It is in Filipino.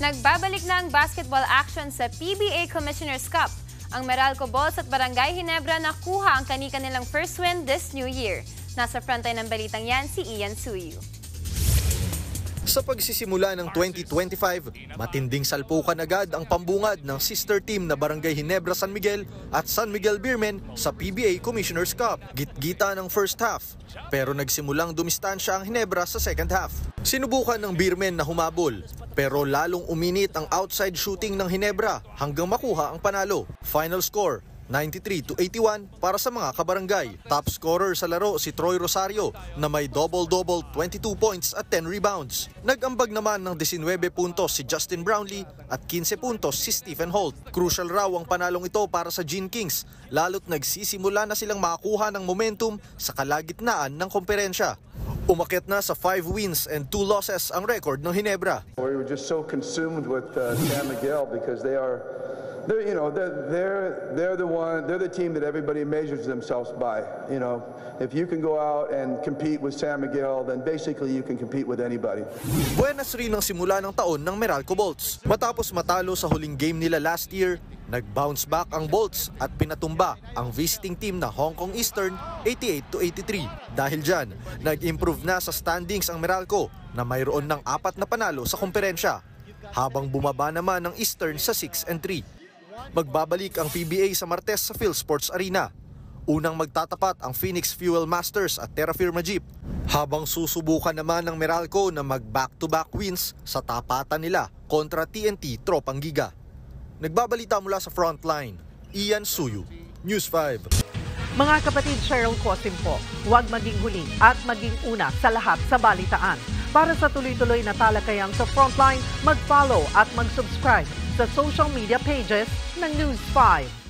Nagbabalik na ang basketball action sa PBA Commissioner's Cup. Ang Meralco Bulls at Barangay Ginebra nakuha ang kani-kanilang first win this new year. Nasa frontline ng balitang yan si Ian Suyu. Sa pagsisimula ng 2025, matinding salpukan agad ang pambungad ng sister team na Barangay Ginebra San Miguel at San Miguel Beermen sa PBA Commissioner's Cup. Gitgita ng first half, pero nagsimulang dumistansya ang Ginebra sa second half. Sinubukan ng Beermen na humabol, pero lalong uminit ang outside shooting ng Ginebra hanggang makuha ang panalo. Final score, 93-81 para sa mga kabarangay. Top scorer sa laro si Troy Rosario na may double-double 22 points at 10 rebounds. Nag-ambag naman ng 19 puntos si Justin Brownlee at 15 puntos si Stephen Holt. Crucial raw ang panalong ito para sa Gene Kings, lalo't nagsisimula na silang makakuha ng momentum sa kalagitnaan ng komperensya. Umakyat na sa 5 wins and 2 losses ang record ng Ginebra. We were just so consumed with San Miguel because they're the team that everybody measures themselves by. You know, if you can go out and compete with San Miguel, then basically you can compete with anybody. Buenas rin ang simula ng taon ng Meralco Bolts. Matapos matalo sa huling game nila last year, nag-bounce back ang Bolts at pinatumba ang visiting team na Hong Kong Eastern 88-83. Dahil dyan, nag-improve na sa standings ang Meralco na mayroon ng 4 na panalo sa komperensya, habang bumaba naman ang Eastern sa 6-3. Magbabalik ang PBA sa Martes sa PhilSports Arena. Unang magtatapat ang Phoenix Fuel Masters at Terra Firma Jeep, habang susubukan naman ng Meralco na mag-back-to-back wins sa tapatan nila kontra TNT Tropang Giga. Nagbabalita mula sa Frontline, Ian Suyu, News 5. Mga kapatid, Cheryl Cosim po, huwag maging huli at maging una sa lahat sa balitaan. Para sa tuloy-tuloy na talakayang sa Frontline, mag-follow at mag-subscribe sa social media pages ng News 5.